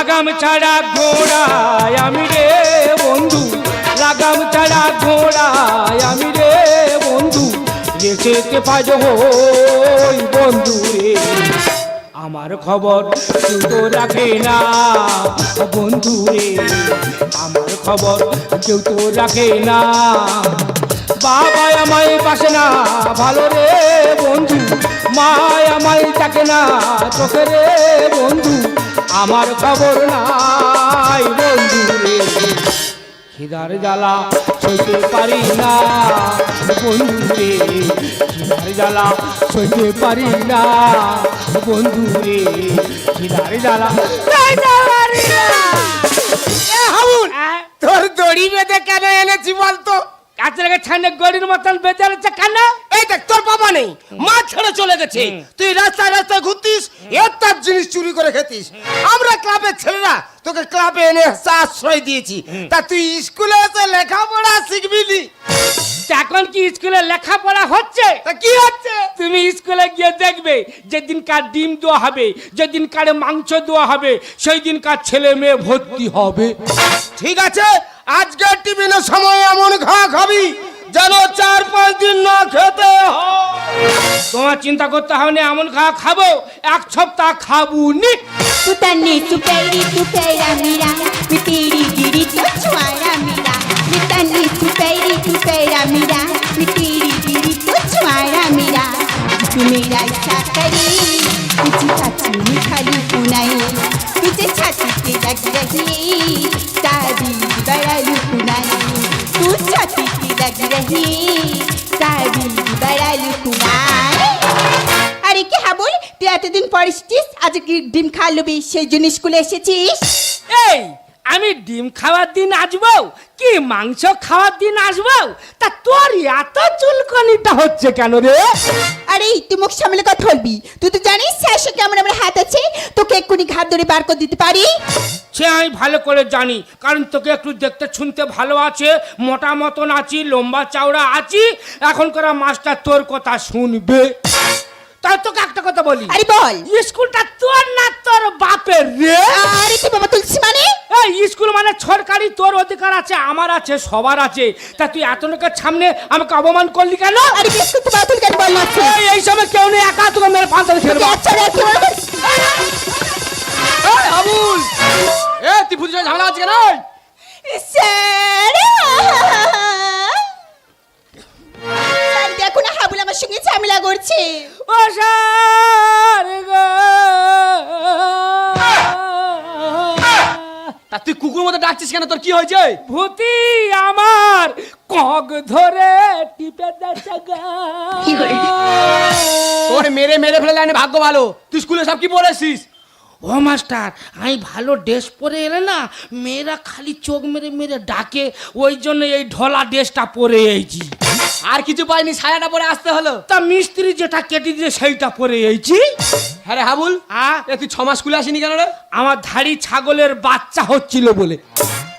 লাগাম ছাড়া ঘোড়ায় আমি রে বন্ধু, লাগাম ছাড়া ঘোড়ায় আমি রে বন্ধু, রেখেতে পারো ওই বন্ধু রে। আমার খবর কেউ তো রাখে না বন্ধু রে, আমার খবর কেউ তো রাখে না। বাবা আমায় পাশে না ভালো রে বন্ধু, মা আমায় থাকে না চোখে রে বন্ধু, আমার খবর নাই বন্ধু রে। খিদার জ্বালা সইতে পারি না বন্ধু রে, খিদার জ্বালা সইতে পারি না বন্ধু রে, খিদার জ্বালা সইতে পারি না। তোর দড়ি বেঁধে কেন এনেছি বলতো? কাছে লেগে ছানে গড়ির মতন বেঁধে রয়েছে কেন? এই দেখ তোর বাবা নেই, মা ছেড়ে চলে গেছে, তুই রাস্তায় রাস্তায় ঘুরতিস, এত জিনিস চুরি করে খেতিস। আমরা ক্লাবের ছেলেরা তোকে ক্লাবে এনে আশ্রয় দিয়েছি, তা তুই স্কুলে এসে লেখাপড়া শিখবি নি? এখন কি স্কুলে লেখাপড়া হচ্ছে? তা কি হচ্ছে? তুমি স্কুলে গিয়ে দেখবে যেদিন কার ডিম দেওয়া হবে, যেদিন কার মাংস দেওয়া হবে, সেই দিন কার ছেলে মেয়ে ভর্তি হবে। ঠিক আছে, আজকে টিফিনের সময় এমন খাবি যেন 4-5 দিন না খেতে হয়। তোমার চিন্তা করতে হবে না, এমন খাবো 1 সপ্তাহ খাবো নি। तू तन्नी तू पैरी तू पैरा मेरा, मैं तेरी गिरी तो छुआरा मेरा, मैं तन्नी तू पैरा मेरा, मैं तेरी गिरी तो छुआरा मेरा। तू मेरा ऐसा करे तुझे छाती में खाली पुनाई, तुझे छाती पे लग रही सारी बड़ा लुकुनाई, तू छाती पे लग रही सारी बड़ा लुकुनाई। আরে কি হাবুল, তুই এতদিন পর এসেছিস, আজ কি ডিম খাওয়াবি সেই জন্য স্কুলে এসেছিস? এই আমি ডিম খাওয়ার দিন আসবো কি মাংস খাওয়ার দিন আসবো? তা তোর এত চুলকনিটা হচ্ছে কেন রে? আরে তুই মুখ সামলে কথা বলবি, তুই তো জানিস স্যার কেমন আমার হাত আছে, তোকে এক্ষুনি ঘাত ধরে বার করে দিতে পারি। সে আমি ভালো করে জানি, কারণ তোকে একটু দেখতে শুনতে ভালো আছে, মোটা মতন আছি, লম্বা চওড়া আছি, এখনকার মাস্টার তোর কথা শুনবে। তাই তোকে একটা কথা বলি, আরে বল। স্কুলটা তোর না তোর বাপের রে? আরে তুই বাবা তুলছি মানে? এই স্কুল মানে সরকারি, তোর অধিকার আছে, আমার আছে, সবার আছে। তা তুই এত লোকের সামনে আমাকে অপমান করলি কেন? আরে বিস্কুট তো বাতুল কেন বল না? এই সময় কেউ নেই, একা তোকে মেরে ফাঁসতে ছেড়ে দাও। আচ্ছা রে কি বলছিস? এই আবুল, এ তুই বুঝছ ঝামেলা আছে কেন? স্যার স্যার দেখো না হাবুল আমার সঙ্গে ঝামেলা করছে। ও স্যার গো, তা তুই কুকুর মতো ডাকছিস কেন? তোর কি হয়েছে? ভূতি আমার কক ধরে টিপে দেছে গা। তোর মেরে মেরে ফেলে লাইনে ভাগ্য ভালো, তুই স্কুলে সব কি বলেছিস? ও মাস্টার, আমি ভালো ড্রেস পরে এলে না মেয়েরা খালি চোখ মেরে মেরে ডাকে, ওই জন্য এই ঢোলা ড্রেসটা পরে এইছি। আর কিছু পাইনি, ছায়াটা পরে আসতে হলো। তা মিস্ত্রি যেটা কেটে দিয়ে সেইটা পরে এইছি। হ্যাঁ রে হাবুল, এ তুই 6 মাস স্কুলে আসিনি কেন রে? আমার ধাড়ি ছাগলের বাচ্চা হচ্ছিল বলে।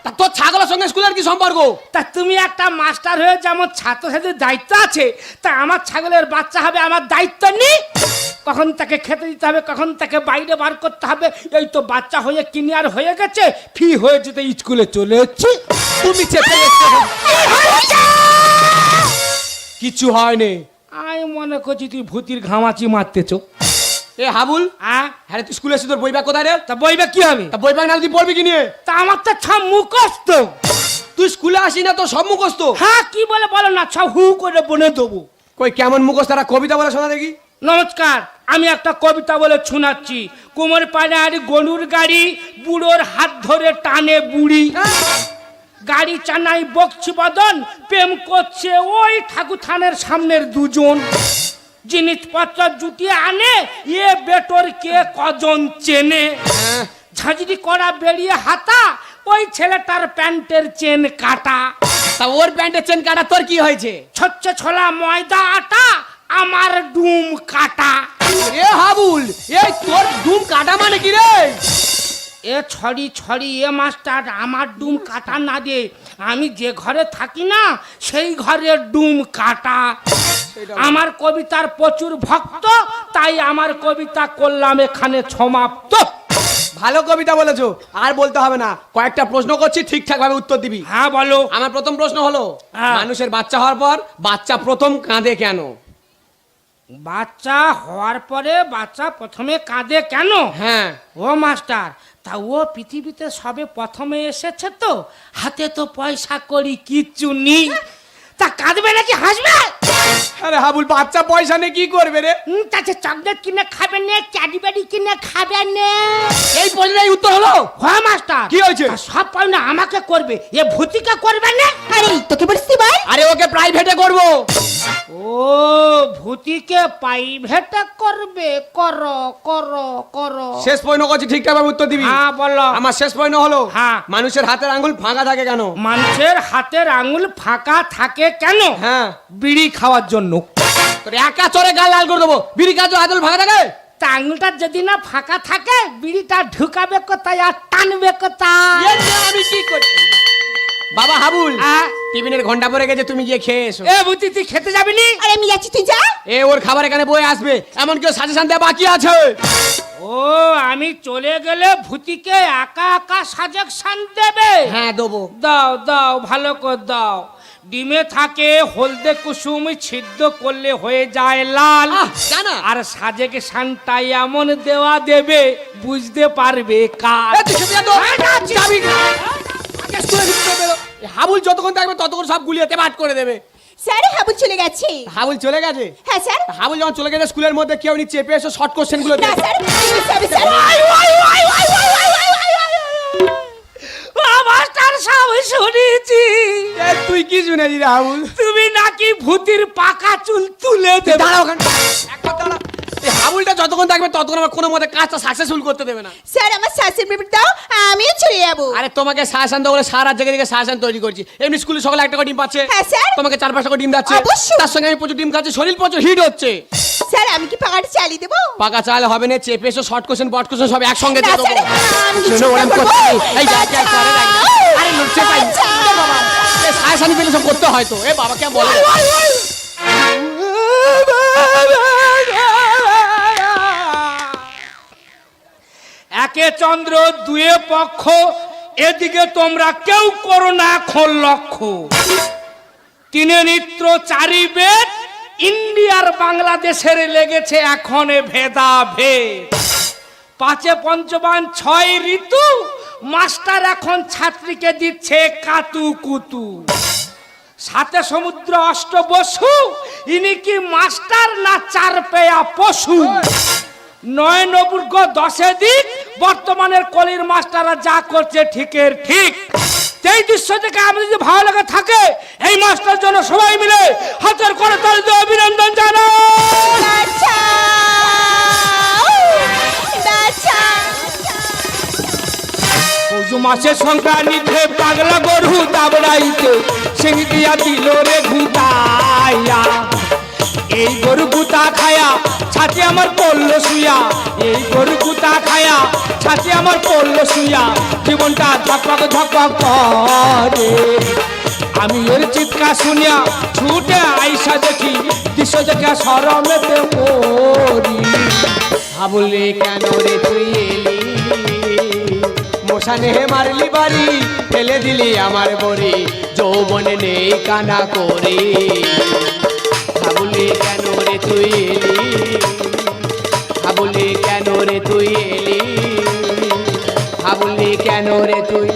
তা তোর ছাগলের সঙ্গে স্কুলের কি সম্পর্ক? তা তুমি একটা মাস্টার হয়ে যেমন ছাত্রছাত্রীর দায়িত্ব আছে, তা আমার ছাগলের বাচ্চা হবে আমার দায়িত্ব নেই? কখন তাকে খেতে দিতে হবে, কখন তাকে বাইরে বার করতে হবে, এই তো বাচ্চা হয়ে কিনিয়ার হয়ে গেছে, ফি হয়ে যেতে স্কুলে চলে এসেছি। তুমি চেপে কিছু হয়নি। আমি মনে করছি তুই ভূতির ঘামাচি মারতেছ। এ হাবুল, হ্যাঁ তুই স্কুলে এসে তোর বই ব্যাগ কোথায় রে? তা বই ব্যাগ কি হবে? তা বই ব্যাগ না তুই পড়বি কি নিয়ে? তা আমার তো সব মুখস্থ। তুই স্কুলে আসি না তোর সব মুখস্থ? হ্যাঁ কি বলে বলো না, সব হু করে বনে দেবো। কই কেমন মুখস্থ? তারা কবিতা বলে শোনা দেখি। নমস্কার, আমি একটা কবিতা বলে শোনাচ্ছি। কুমোর পাড়ার গরুর গাড়ি, বুড়োর হাত ধরে টানে বুড়ি, গাড়ি চানাই বকছি বদন, প্রেম করছে ওই ঠাকুর থানের সামনের দুজন, জিনিসপত্র জুটিয়ে আনে, এ বেটর কে কজন চেনে, ঝাঁঝরি করা বেরিয়ে হাতা, ওই ছেলেটার প্যান্টের চেন কাটা। তা ওর প্যান্টের চেন কাটা তোর কি হয়েছে? ছচ্ছে ছোলা ময়দা আটা, আমার ডুম কাটা। এ হাবুল, এই তোর ডুম কাটা মানে কি রে? এ ছড়ি ছড়ি এ মাস্টার, আমার ডুম কাটা না দে, আমি যে ঘরে থাকি না সেই ঘরে ডুম কাটা। আমার কবিতার প্রচুর ভক্ত, তাই আমার কবিতা করলাম এখানে সমাপ্ত। ভালো কবিতা বলেছো, আর বলতে হবে না। কয়েকটা প্রশ্ন করছি, ঠিকঠাক ভাবে উত্তর দিবি। হ্যাঁ বলো। আমার প্রথম প্রশ্ন হলো, হ্যাঁ। মানুষের বাচ্চা হওয়ার পর বাচ্চা প্রথম কাঁদে কেন? বাচ্চা হওয়ার পরে বাচ্চা প্রথমে কাঁদে কেন? হ্যাঁ। ও মাস্টার, তা ও পৃথিবীতে সবে প্রথমে এসেছে তো, হাতে তো পয়সা করি কিচ্ছু নেই, তা কাঁদবে নাকি হাসবে? আরে হাবুল, বাচ্চা পয়সা নিয়ে কি করবে রে? তাতে চকলেট কিনে খাবে না, ক্যাডবেরি কিনে খাবে না? এই প্রশ্নের উত্তর হলো। হ্যাঁ মাস্টার। কি হয়েছে? তা সব পাওনা আমাকে করবে, এ ভূতিকা করবে না? আরে তোকে বলছি বল। আরে ওকে প্রাইভেটে করবো। ও ভূতিকে প্রাইভেটে করবে, করো করো করো। শেষ প্রশ্ন করছি, ঠিকঠাক ভাবে উত্তর দিবি। হ্যাঁ বলো। আমার শেষ প্রশ্ন হলো, হ্যাঁ। মানুষের হাতের আঙ্গুল ফাঁকা থাকে কেন? মানুষের হাতের আঙুল ফাঁকা থাকে কেন? হ্যাঁ। বিড়ি খাওয়ার জন্য। তোর একা চরে গাল লাল করে দেবো। বিড়ি কাজ আদল ফাঁকা থাকে? তা আঙুলটা যদি না ফাঁকা থাকে, বিড়িটা ঢুকাবে কোথায় আর টানবে কোথায়? এর নিয়ে আমি কি করছি? বাবা হাবুল, আহ, টিফিনের ঘন্টা পরে গেছে, তুমি গিয়ে খেয়ে এসো। এ ভূতি তুই খেতে যাবি নি? আরে আমি যাচ্ছি, তুই যা। এ ওর খাবার এখানে বয়ে আসবে, এমন কেউ সাজেশন দেওয়া বাকি আছে? ও আমি চলে গেলে ভূতিকে একা একা সাজেশন দেবে? হ্যাঁ দেবো। দাও দাও, ভালো করে দাও। ডিমে থাকে হলদে কুসুম, সিদ্ধ করলে হয়ে যায় লাল। জানা আর সাজেশনটা এমন দেওয়া দেবে, বুঝতে পারবে কার। হাবুল যতক্ষণ থাকবে ততক্ষণ সব গুলিয়ে বাট করে দেবে। স্যার হাবুল চলে গেছে। হাবুল চলে গেছে? হ্যাঁ স্যার। হাবুল যখন চলে গেছে, স্কুলের মধ্যে কেউ নি চেপে এসে শর্ট কোশ্চেন গুলো না দেবে। স্যার, আমি স্যার। মাস্টার সাহেব শুনেছি, তুই কি শুনেছি রে হাবুল? তুমি নাকি ভূতির পাকা চুল তুলে দেবে। দাঁড়া ওখানে, একবার দাঁড়া। এই হাবুলটা যতক্ষণ থাকবে ততক্ষণ আমার কোনো মতে কাজটা সাকসেসফুল করতে দেবে না। স্যার আমার শাসের পেপার দাও, আমিও চলে যাবো। আরে তোমাকে সাজেশন দেবো বলে সারা জায়গা থেকে সাজেশন তৈরি করছি। এমনি স্কুলে সকালে একটা করে ডিম পাচ্ছে, হ্যাঁ স্যার। তোমাকে 4-5টা করে ডিম যাচ্ছে, অবশ্যই। তার সঙ্গে আমি প্রচুর ডিম খাচ্ছি, শরীর প্রচুর হিট হচ্ছে। স্যার আমি কি পাকাটা চালিয়ে দেবো? পাকা চাল হবে না, চেপে এসে শর্ট কোশ্চেন বট কোশ্চেন সব একসঙ্গে না দিয়ে দেবো। স্যার, আমি কিছু শোনো, ওরম করবো। করতে নেই। এই যা, যা, করে রাখ। আরে লড়ছে পাই। বাঁচাও। এ বাবা, এ সাজেশন পেলে সব করতে হয় তো। এ বাবা কে বলে? একে চন্দ্র দুয়ে পক্ষ, এদিকে তোমরা কেউ করো না এখন লক্ষ্য। তিনে নিত্র চারি বেদ, ইন্ডিয়ার বাংলাদেশের লেগেছে এখন ভেদাভেদ। পাঁচে পঞ্চবান ছয় ঋতু, মাস্টার এখন ছাত্রীকে দিচ্ছে কাতু কুতু। সাথে সমুদ্র অষ্ট বসু, ইনি কি মাস্টার না চার পেয়া পশু? নয় নবুর্গ দশে দিক, বর্তমানের কলির মাস্টাররা যা করছে ঠিকের ঠিক। এই দৃশ্য থেকে আমাদের যদি ভালো লাগে থাকে, এই মাস্টার জন্য সবাই মিলে হাতের করে তালি দিয়ে অভিনন্দন জানাই। পৌষ মাসে সংক্রান্তিতে পাগলা গরু দাবড়াইতে, সিং দিয়া দিল রে ঘুতাইয়া। এই গরু গুতা খায়া ছাতি আমার পড়লো শুয়া, এই গরু গুতা খায়া ছাতি আমার পড়লো শুয়া। জীবনটা ঝকপক ঝকপক করে, আমি এর চিৎকার শুনিয়া ছুটে আইসা দেখি, দৃশ্য দেখে শরমেতে মরি। হাবুলে কেন রে তুই এলি, মশানে মারলি বাড়ি, ফেলে দিলি আমার বড়ি, যৌবনে নেই কানা করে। হাবুলে কেন রে তুই এলি, হাবুলে কেন রে তুই এলি, হাবুলে কেন রে তুই।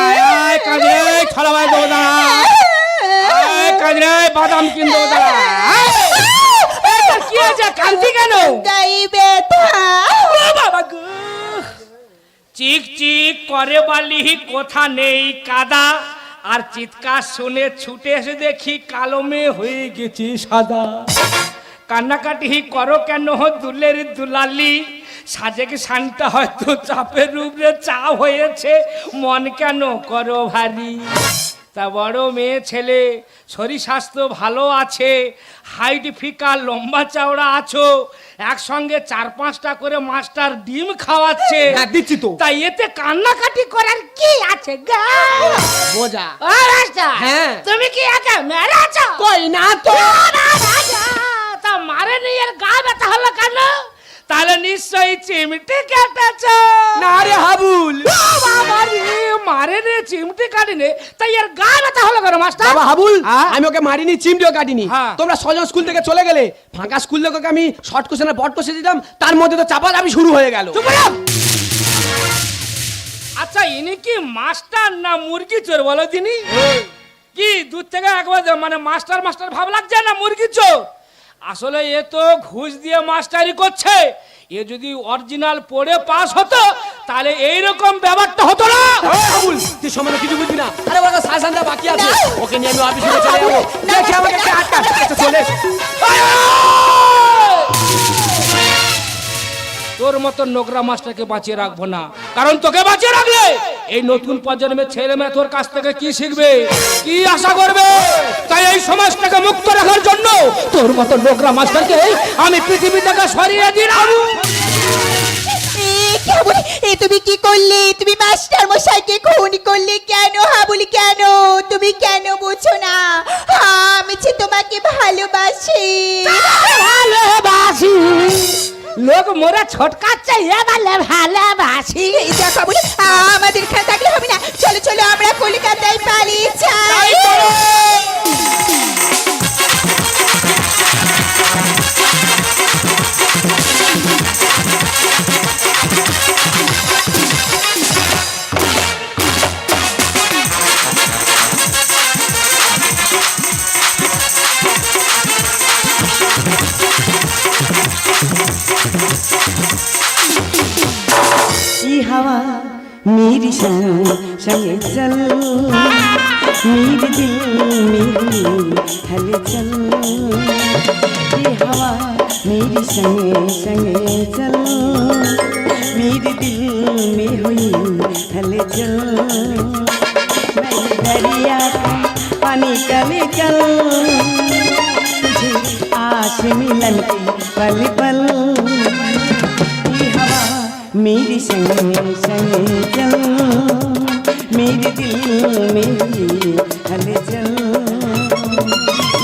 আয় আয় কাজে ছলা ভাই দেবো দাঁড়া, আয় কাজে বাদাম কিনবো দাঁড়া। কি আছে কান্তি কেন? গাই ব্যথা। বাবা গো, চিক চিক করে বালি, কোথা নেই কাদা। আর চিৎকার শুনে ছুটে এসে দেখি কালো মেয়ে হয়ে গেছি সাদা। কান্নাকাটি করো কেন দুলের দুলালি, সাজেকে শানটা হয়তো চাপের উপরে চা হয়েছে, মন কেন করো ভারী। তা বড় মেয়ে ছেলে, শরীর স্বাস্থ্য ভালো আছে, হাইট ফিকা লম্বা চওড়া আছো, একসঙ্গে 4-5টা করে মাস্টার ডিম খাওয়াচ্ছে। হ্যাঁ, দিচ্ছি তো। তাই এতে কান্নাকাটি করার কি আছে গা? বোঝা। ও মাস্টার, হ্যাঁ। তুমি কি একা মেরেছো? কই না তো। তা মারে নি এর গা ব্যথা হলো কেন? তাহলে নিশ্চয়ই চিমটি কেটেছ। না রে হাবুল, মারে রে, চিমটি কাটিনে, তাই এর গা ব্যথা হলো কেন মাস্টার? বাবা হাবুল, হ্যাঁ? আমি ওকে মারিনি, চিমটিও কাটিনি। হ্যাঁ। তোমরা ছজন স্কুল থেকে চলে গেলে, ফাঁকা স্কুল থেকে আমি শর্ট কোশ্চেনের বট কোশ্চেন দিতাম, তার মধ্যে তো চাপাচাপি শুরু হয়ে গেল। চুপ করো। আচ্ছা ইনি কি মাস্টার না মুরগি চোর বলো দিনি? কি দূর থেকে একবার মানে মাস্টার মাস্টার ভাব লাগছে না মুরগি চোর? আসলে এ তো ঘুষ দিয়ে মাস্টারি করছে। এ যদি অরিজিনাল পড়ে পাস হতো তাহলে এইরকম ব্যাপারটা হতো না। হাবুল, তুই সময় কিছু বুঝবি না। আরে ওরা শাসনটা বাকি আছে, ওকে নিয়ে আমি অফিসে চলে যাবো। দেখি আমাকে কে আটকা চলে এসো। তোর মতো নোংরা মাস্টারকে বাঁচিয়ে রাখবো না, কারণ তোকে বাঁচিয়ে রাখলে এই নতুন প্রজন্মের ছেলে মেয়ে তোর কাছ থেকে কি শিখবে, কি আশা করবে? তাই এই সমাজটাকে মুক্ত রাখার জন্য তোর মতো নোংরা মাস্টারকে আমি পৃথিবী থেকে সরিয়ে দিলাম। তুমি কি করলে? তুমি মাস্টার মশাইকে খুন করলে কেন হাবুলি? কেন? তুমি কেন বুঝো না? আমি যে তোমাকে ভালোবাসি। ভালোবাসি লোক মোরা ছোটকাচ্ছে, এ বলে ভালোবাসি। দেখো বলে আমাদের এখানে থাকলে হবে না, চলো চলো আমরা কলকাতায় পালিয়ে যাই। हवा मेरी संग संग चल, मेरे दिल मेरी हलचल। ये हवा मेरी संग संग चल, मेरे दिल में हुई हलचल। मैं दरिया का पानी कले चल, तुझे आस मिलन की पल पल। मेरी संग संग चल, मेरे दिल में हलचल।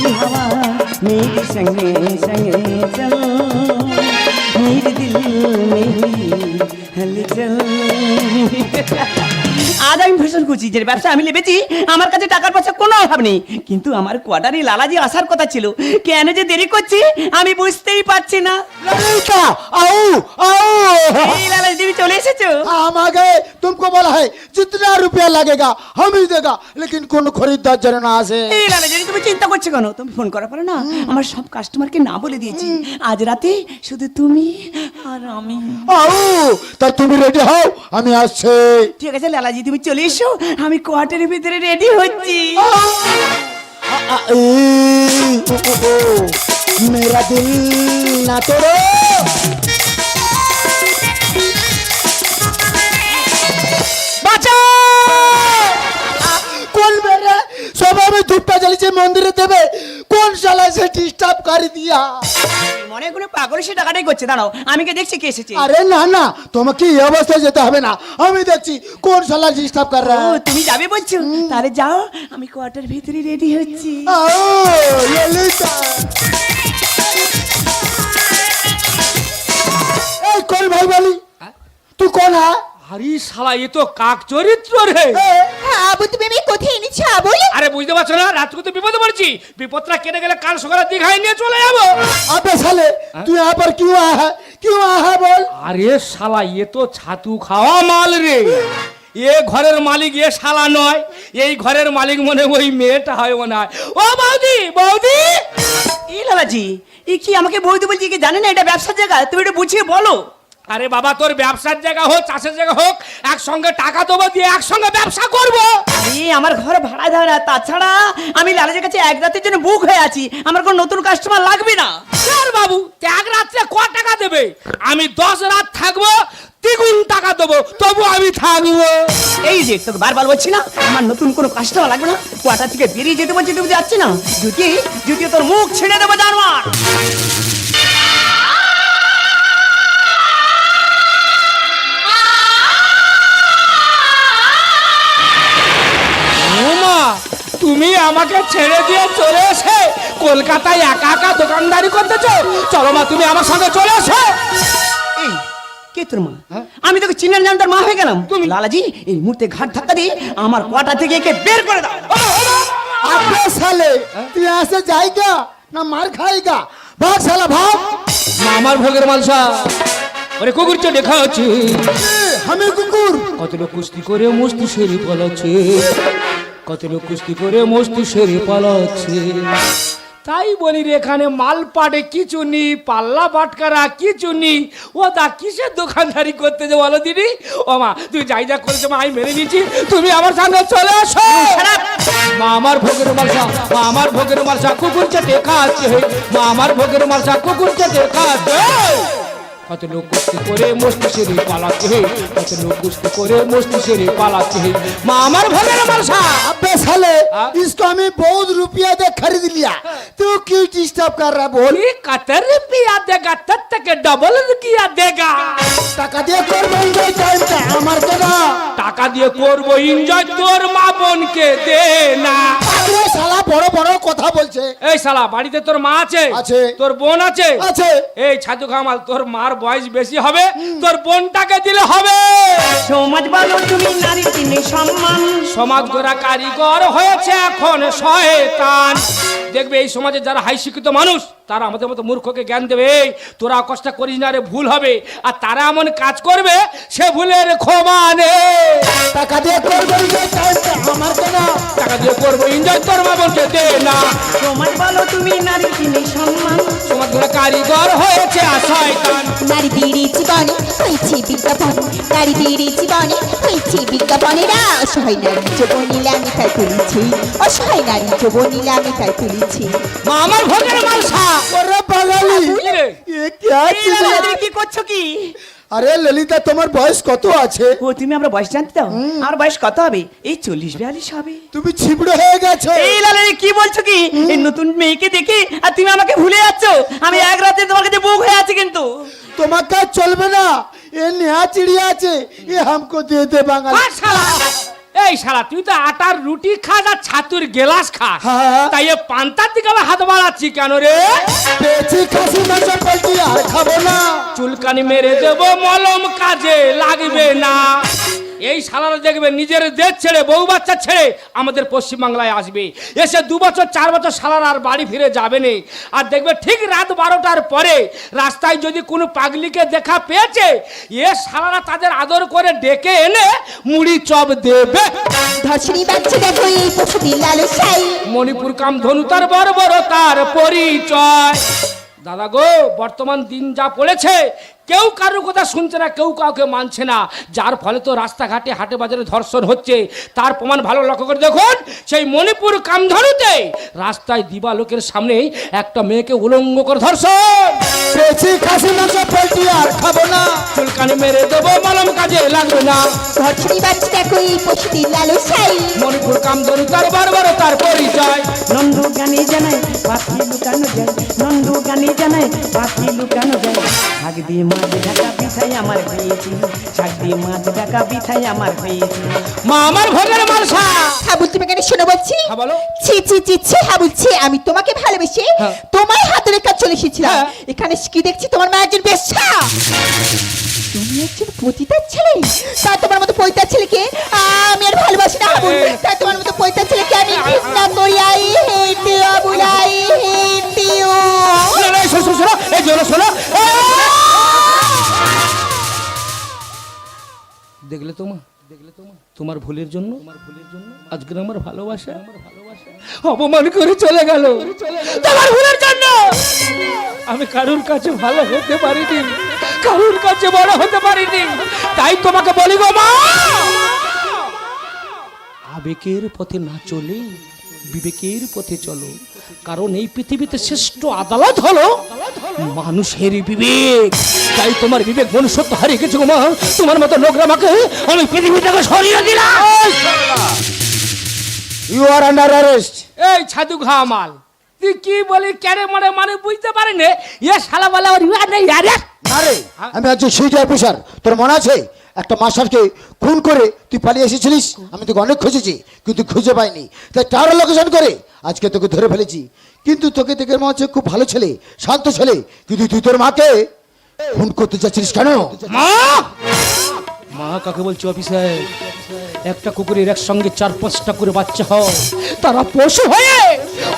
ये हवा मेरी संग संग चल, मेरे दिल में हलचल। আজ আমি ভীষণ খুশি যে ব্যবসা আমি লেবেছি, আমার কাছে টাকার পয়সা কোনো অভাব নেই। কিন্তু আমার কোয়ার্টারে লালাজি আসার কথা ছিল, কেন যে দেরি করছি আমি বুঝতেই পারছি না। এই লালাজি তুমি চলে এসেছো? আমাকে तुमको बोला है जितना रुपया लगेगा हम ही देगा, लेकिन কোন খরিদ্দার যেন না আসে। এই লালাজি তুমি চিন্তা করছো কেন? তুমি ফোন করা পারো না? আমার সব কাস্টমারকে না বলে দিয়েছি, আজ রাতে শুধু তুমি আর আমি। তা তুমি রেডি হও, আমি আসছি। ঠিক আছে লালাজি তুমি চলে এসো, আমি কোয়ার্টারের ভিতরে রেডি হচ্ছি। मेरा दिल ना तोड़ो। কোন মেরে সবাই ধূপটা জ্বালিয়েছে মন্দিরে দেবে, কোন শালা সে ডিস্টার্ব করে দিয়া? মনে কোনো পাগল সে টাকাটাই করছে, দাঁড়াও আমি কে দেখছি কে এসেছে। আরে না না, তোমাকে এই অবস্থায় যেতে হবে না, আমি দেখছি কোন শালা ডিস্টার্ব কর রা। ও তুমি যাবে বলছো, তাহলে যাও, আমি কোয়ার্টার ভিতরে রেডি হচ্ছি। এই কোন ভাই বলি তুই কোন? হ্যাঁ আরে শালা এ তো কাক চরিত্র রে। আবু তুমি আমি কোথায় এনেছি আবুল? আরে বুঝতে পারছো না, রাতকে তো বিপদে পড়ছি, বিপদটা কেটে গেলে কাল সকালে দীঘায় নিয়ে চলে যাবো। अबे साले तू यहाँ पर क्यों आया है, क्यों आया है बोल? আরে শালা এ তো ছাতু খাওয়া মাল রে। এ ঘরের মালিক এ শালা নয়, এই ঘরের মালিক মনে ওই মেয়েটা হয় মনে হয়। ও বৌদি বৌদি। এই লালাজি এ কি আমাকে বলতে বলছি, কি জানে না এটা ব্যবসার জায়গা? তুমি একটু বুঝিয়ে বলো। আরে বাবা তোর ব্যবসার জায়গা হোক চাষের জায়গা হোক, একসঙ্গে টাকা দেবো দিয়ে একসঙ্গে ব্যবসা করবো। আরে আমার ঘর ভাড়া দেওয়া না, তাছাড়া আমি লালাজির কাছে এক রাতের জন্য বুক হয়ে আছি, আমার কোনো নতুন কাস্টমার লাগবে না। স্যার বাবু এক রাত্রে ক টাকা দেবে? আমি 10 রাত থাকবো, দ্বিগুণ টাকা দেবো, তবু আমি থাকবো। এই যে তোকে বারবার বলছি না আমার নতুন কোনো কাস্টমার লাগবে না, কোয়ার্টার থেকে বেরিয়ে যেতে বলছি, তুমি যাচ্ছি না, যদি তোর মুখ ছেড়ে দেবো জানোয়ার। তুমি আমাকে ছেড়ে দিয়ে চলে এসে কলকাতায় একা একা দোকানদারি করতেছো। চলো মা, তুমি আমার সঙ্গে চলে এসো। এই, কে তোর মা? আমি তোকে চিনে জান তোর মা হয়ে গেলাম। তুমি লালাজি এই মুহূর্তে ঘাট ধাক্কা দিয়ে আমার কোয়াটা থেকে একে বের করে দাও। अबे साले तू यहाँ से जाएगा ना मार खाएगा? भाग साला भाग। মা আমার ভোগের মালসা, ওরে কুকুর চো দেখা হচ্ছে। हमें कुकुर কত লোক কুস্তি করে মস্তি সেরে পালাচ্ছে, কত লোক কুস্তি করে মস্তি সেরে পালাচ্ছে। তাই বলি রে, এখানে মাল পাটে কিছু নি, পাল্লা বাটকারা কিছু নি। ও দা কিসের দোকানদারি করতে যে বলো দিদি? ও মা, তুই যাই যা করেছো মা, আমি মেনে নিচ্ছি, তুমি আমার সঙ্গে চলে আসো। মা আমার ভোগের মালসা, মা আমার ভোগের মালসা কুকুর চেটে খাচ্ছে, মা আমার ভোগের মালসা কুকুর চেটে খাচ্ছে। কত লোক কুস্তি করে মস্তি সেরে পালাচ্ছে, কত লোক কুস্তি করে মস্তি সেরে পালাচ্ছে। মা আমার ভোগের মালসা। अबे साले हाँ? इसको हमें बहुत रुपया दे खरीद लिया, तू क्यों डिस्टर्ब कर रहा बोल? ये कतर रुपया देगा तब तक डबल किया देगा। টাকা দিয়ে করবো এনজয় টাইমটা আমার কেনা। টাকা দিয়ে করবো এনজয়, তোর মা বোনকে দে না। আরে শালা বড় বড় কথা বলছে। এই শালা, বাড়িতে তোর মা আছে? আছে। তোর বোন আছে? আছে। এই ছাদু কামাল, তোর মার বয়স বেশি হবে, তোর বোনটাকে দিলে হবে। সমাজ বলো তুমি নারীর দিনে সম্মান। সমাজ গোরা কারিগর হয়েছে এখন শয়তান। দেখবে এই সমাজে যারা হাই শিক্ষিত মানুষ, তারা আমাদের মতো মূর্খকে জ্ঞান দেবে, এই তোরা কষ্ট করিস না রে, ভুল হবে। আর তারা এমন কাজ করবে, সে ভুলের ক্ষমা নেই। টাকা দিয়ে করবো এনজয় টাইমটা আমার কেনা। টাকা দিয়ে করবো এনজয়, তোর মা বোনকে দে না। সমাজ বলো তুমি নারীর দিনে সম্মান। সমাজ গোরা কারিগর হয়েছে আর শয়তান। নারীদের জীবনে হয়েছে বিজ্ঞাপন, নারীদের জীবনে হয়েছে বিজ্ঞাপনেরা। অসহায় নারী যৌবনীলা আমি তাই তুলেছি, অসহায় নারী যৌবনীলা আমি তাই তুলেছি। মা আমার ভোগের মালসা। ওরে বাঙালি কি রে? এ क्या এই चीज है? লালাজি, কি করছো কি? আরে ললিতা তোমার বয়স কত আছে? ও তুমি আমরা বয়স জানতে দাও। আমার বয়স কত হবে? এই 40-42 হবে। তুমি ছিবড়ে হয়ে গেছো। এই লালাজি কি বলছো কি? এই নতুন মেয়েকে দেখে আর তুমি আমাকে ভুলে যাচ্ছ। আমি এক রাতে তোমার কাছে বুক হয়ে আছি কিন্তু। তোমাকে আর চলবে না, এ নেহা চিড়িয়া আছে, এ হামকো দিয়ে দে বাঙালি। আর শালা, এই শালা, তুই তো আটার রুটি খাস আর ছাতুর গেলাস খাস, হ্যাঁ। তাই এ পান্তার দিকে আবার হাত বাড়াচ্ছি কেন রে? পেয়েছি খাসি মাংস পাল্টি আর খাবো না। চুলকানি মেরে দেবো, মলম কাজে লাগবে না। এই শালারা দেখবে নিজের দেশ ছেড়ে, বউ বাচ্চা ছেড়ে আমাদের পশ্চিমবাংলায় আসবে, এসে 2 বছর 4 বছর শালারা আর বাড়ি ফিরে যাবে না। আর দেখবে ঠিক রাত 12টার পরে রাস্তায় যদি কোনো পাগলিকে দেখা পেয়েছে, এ শালারা তাদের আদর করে ডেকে এনে মুড়ি চপ দেবে। ধর্ষণী বাচ্চা দেখো এই পশুদের লালসাই। মণিপুর কাম ধনু তার বড় বড় তার পরিচয়। দাদা গো, বর্তমান দিন যা পড়েছে, কেউ কারোর কথা শুনছে না, কেউ কাউকে মানছে না, যার ফলে তো রাস্তাঘাটে হাটে বাজারে ধর্ষণ হচ্ছে। তার প্রমাণ ভালো লক্ষ্য করে দেখুন, সেই মণিপুর কামধনুতে রাস্তায় দিবালোকের সামনে একটা মেয়েকে উলঙ্গ করে ধর্ষণ। পেয়েছি খাসি মাংস পাল্টি আর খাবো না। চুলকানি মেরে দেবো, মলম কাজে লাগবে না। ধর্ষণী বাচ্চা দেখো এই পশুদের লালসাই। মণিপুর কামধনু তার বড় বড় তার পরিচয়। নন্দু গানে জানাই পাখি লুকানো যায়, নন্দু গানে জানাই পাখি লুকানো যায়। শাক দিয়ে মাছ ঢাকা পিঠাই আমার পেয়েছি, শাক দিয়ে মাছ ঢাকা পিঠাই আমার পেয়েছি। মা আমার ভোগের মালসা। হাবুল তুমি কেন শোনো বলছি? হ্যাঁ, বলো। ছি ছি ছি ছি হাবুল ছি, আমি তোমাকে ভালোবেসে হ্যাঁ। তোমার হাতে রেখা চলে এসেছিলাম। হ্যাঁ। এখানে কি দেখছি তোমার মা একজন বেশ্যা। তুমি একজন পতিতার ছেলে, তা তোমার মতো পতিতার ছেলেকে আমি আর ভালোবাসি না হাবুল। তা তোমার মতো পতিতার ছেলেকে আমি ঘৃণা করি। I hate you Habul, I hate you. শোনো, এই জোরে শোনো। দেখলে তোমা, তোমার ভুলের জন্য আজকে আমার ভালোবাসা অপমান করে চলে গেল। তোমার ভুলের জন্য আমি কারুর কাছে ভালো হতে পারিনি, কারুর কাছে বড় হতে পারিনি। তাই তোমাকে বলি গো মা, আবেগের পথে না চলে বিবেকের পথে চলো, কারণ এই পৃথিবীতে শ্রেষ্ঠ আদালত হলো মানুষের বিবেক। তাই তোমার বিবেক মনুষ্যত্ব হারিয়ে গেছে গো মা, তোমার মতো নোংরা মাকে আমি পৃথিবী থেকে সরিয়ে দিলাম। You are under arrest. এই ছাদু ঘামাল, তুই কি বলি কেড়ে মরে মানে বুঝতে পারি না। এ শালা বলা ওর নেই আরে। আরে আমি আছি সিটি অফিসার, তোর মনে আছে একটা মাস্টারকে খুন করে তুই পালিয়ে এসেছিলিস। আমি তোকে অনেক খুঁজেছি কিন্তু খুঁজে পাইনি, তাই টাওয়ার লোকেশন করে আজকে তোকে ধরে ফেলেছি। কিন্তু তোকে দেখে মনে হচ্ছে খুব ভালো ছেলে, শান্ত ছেলে, কিন্তু তুই তোর মাকে খুন করতে যাচ্ছিস কেন? মা মা কাকে বলছি অফিসার? একটা কুকুরের একসঙ্গে 4-5টা করে বাচ্চা হয়, তারা পশু হয়ে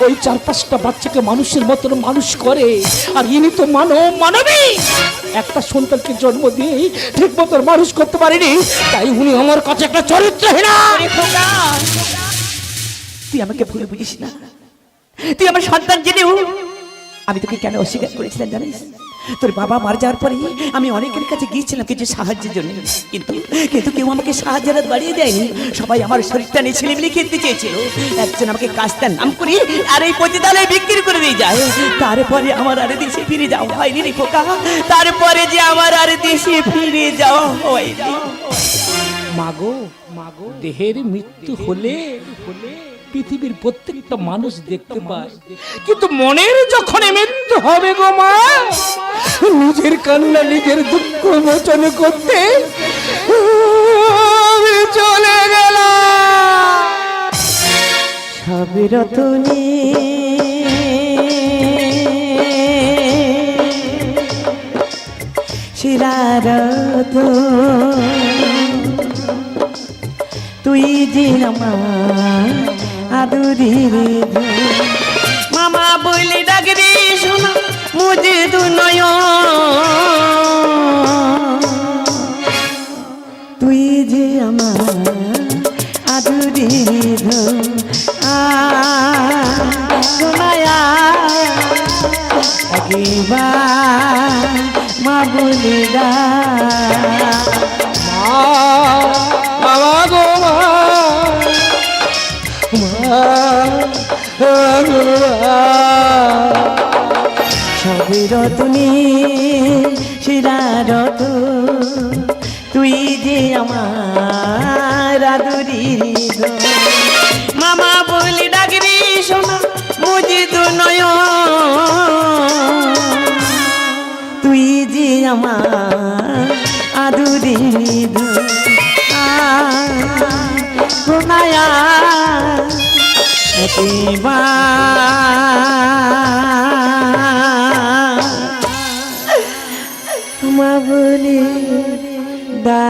ওই 4-5টা বাচ্চাকে মানুষের মতন মানুষ করে। আর ইনি তো মানবী একটা সন্তানকে জন্ম দিয়ে ঠিক মতন মানুষ করতে পারেনি, তাই উনি আমার কাছে একটা চরিত্রহীনা। তুই আমাকে ভুলে বুঝিস না, তুই আমার সন্তান জেনেও আমি তোকে কেন অস্বীকার করেছিলাম জানিস? তোর বাবা মারা যাওয়ার পরে আমি অনেকের কাছে গিয়েছিলাম কিছু সাহায্যের জন্য, কিন্তু কিন্তু কেউ আমাকে সাহায্যের হাত বাড়িয়ে দেয়নি। সবাই আমার শরীরটা নিয়ে ছেলেমেলে খেলতে চেয়েছিল। একজন আমাকে কাজটার নাম করি আর এই প্রতিদানে বিক্রি করে দিয়ে যায়। তারপরে আমার আর দেশে ফিরে যাওয়া হয়নি রে খোকা, তারপরে যে আমার আর দেশে ফিরে যাওয়া হয়নি। মাগো দেহের মৃত্যু হলে পৃথিবীর প্রত্যেকটা মানুষ দেখতে পায়, কিন্তু মনের যখন মৃত্যু হবে গো মা, নিজের কান্না নিজের দুঃখ মোচন করতে আমি চলে গেলাম। সব রতনে শিরারত তুই যে আমার আদুরির মামা বলে ডাকরে শোনা মুঝে দু নয়, তুই যে আমার আদুরির শোনায়া একবার মা বলে দা বাবা গো সবে রতনে শিরারত তুই যে আমার আদুরির মামা বলে ডাকবি শোনা মুঝে তো নয়, তুই যে আমার আদুরির শোনায়া মা বলে দা